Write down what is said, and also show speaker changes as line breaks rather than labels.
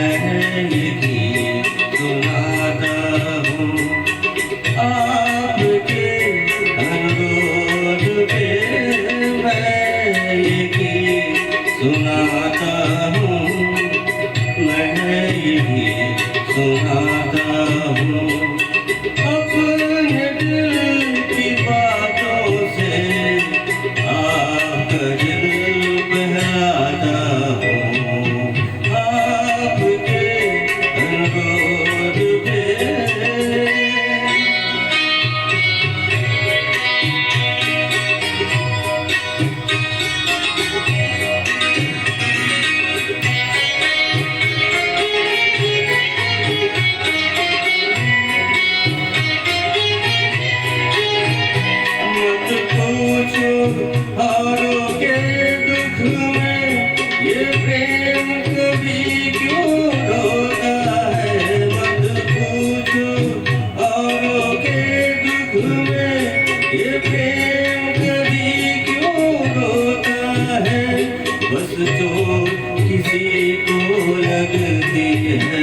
मैं ये गीत सुनाता हूँ आपके अनुरोध पे। मैं ये गीत सुनाता हूँ, मैं ये गीत सुनाता हूँ। अपने दिल की बातों से आपका दिल बहलाता हूँ, आपके अनुरोध पे। मत पूछो औरों के दुख में ये प्रेम कभी क्यों रोता है। मत पूछो औरों के दुख में ये प्रेम कभी क्यों रोता है। बस चोट किसी को लगती है